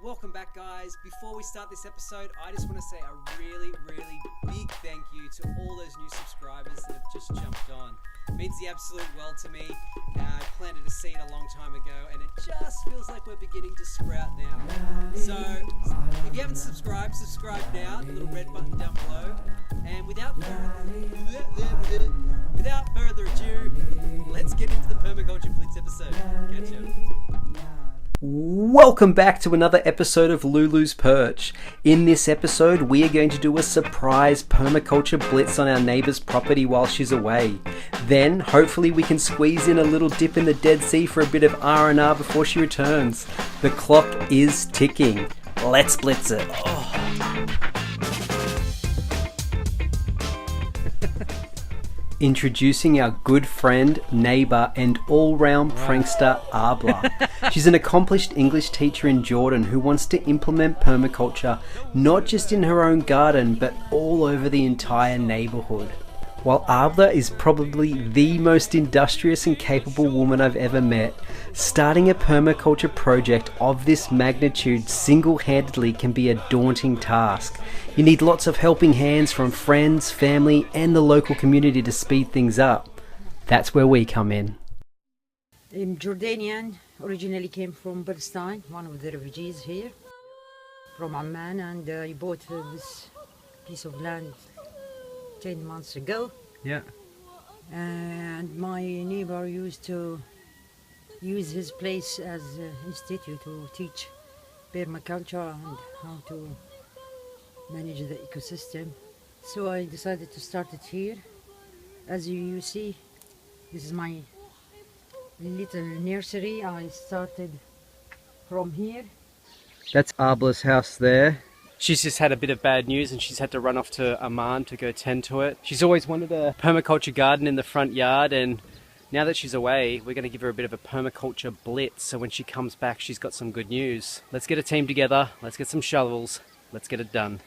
Welcome back, guys. Before we start this episode, I just want to say a really big thank you to all those new subscribers that have just jumped on. It means the absolute world to me. I planted a seed a long time ago and it just feels like we're beginning to sprout now. So if you haven't subscribed, subscribe now, the little red button down below. And without further ado, let's get into the Permaculture Blitz episode. Catch ya. Welcome back to another episode of Lulu's Perch. In this episode, we are going to do a surprise permaculture blitz on our neighbour's property while she's away. Then, hopefully we can squeeze in a little dip in the Dead Sea for a bit of R&R before she returns. The clock is ticking. Let's blitz it. Introducing our good friend, neighbour and all-round prankster Arbla. She's an accomplished English teacher in Jordan who wants to implement permaculture not just in her own garden but all over the entire neighbourhood. While Arbla is probably the most industrious and capable woman I've ever met, starting a permaculture project of this magnitude single-handedly can be a daunting task. You need lots of helping hands from friends, family and the local community to speed things up. That's where we come in. I'm Jordanian, originally came from Palestine, one of the refugees here from Amman, and I bought this piece of land 10 months ago. Yeah. And my neighbor used to use his place as an institute to teach permaculture and how to manage the ecosystem. So I decided to start it here. As you see, this is my little nursery. I started from here. That's Arbla's house there. She's just had a bit of bad news and she's had to run off to Amman to go tend to it. She's always wanted a permaculture garden in the front yard, and now that she's away, we're going to give her a bit of a permaculture blitz, so when she comes back she's got some good news. Let's get a team together, let's get some shovels, let's get it done.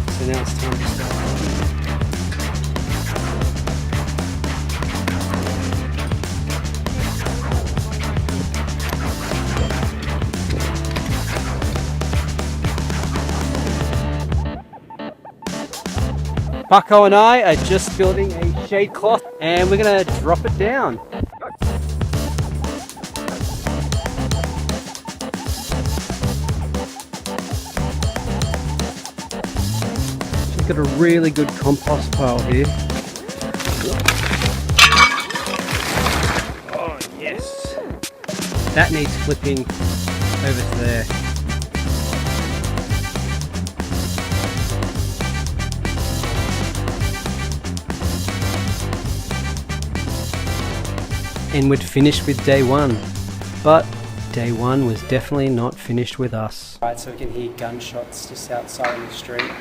So now it's time to start. Bucko and I are just building a shade cloth and we're going to drop it down. She's got a really good compost pile here. Oh yes! That needs flipping over to there. And we'd finished with day one, but day one was definitely not finished with us. Right, so we can hear gunshots just outside on the street.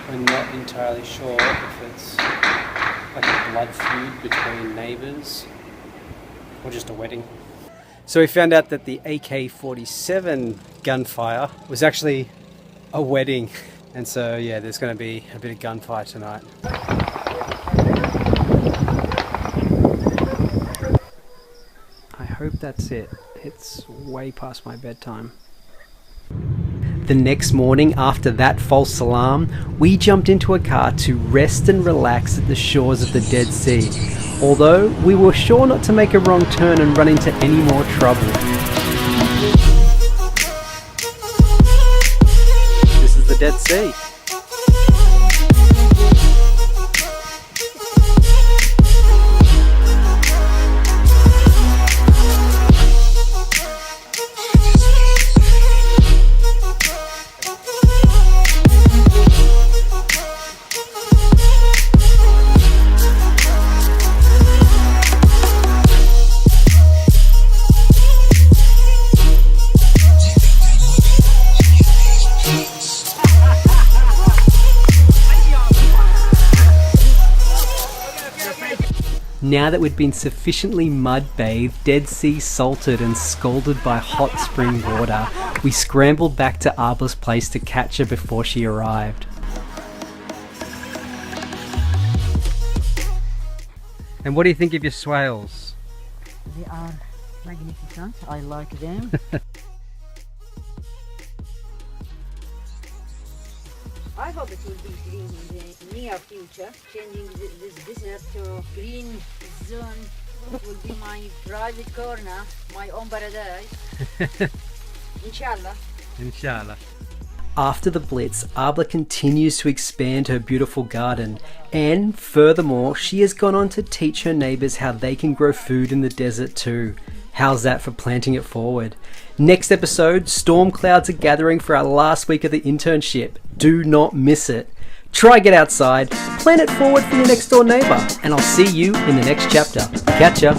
We're not entirely sure if it's like a blood feud between neighbours or just a wedding. So we found out that the AK-47 gunfire was actually a wedding, and so yeah, there's going to be a bit of gunfire tonight. I hope that's it. It's way past my bedtime. The next morning, after that false alarm, we jumped into a car to rest and relax at the shores of the Dead Sea, although we were sure not to make a wrong turn and run into any more trouble. This is the Dead Sea. Now that we'd been sufficiently mud-bathed, Dead Sea salted and scalded by hot spring water, we scrambled back to Arbla's place to catch her before she arrived. And what do you think of your swales? They are magnificent. I like them. I hope it will be green in the near future. Changing this business to green zone will be my private corner, my own paradise. Inshallah. Inshallah. After the Blitz, Arbla continues to expand her beautiful garden, and furthermore, she has gone on to teach her neighbours how they can grow food in the desert too. How's that for planting it forward? Next episode, storm clouds are gathering for our last week of the internship. Do not miss it. Try get outside, plan it forward for your next door neighbour, and I'll see you in the next chapter. Catch ya!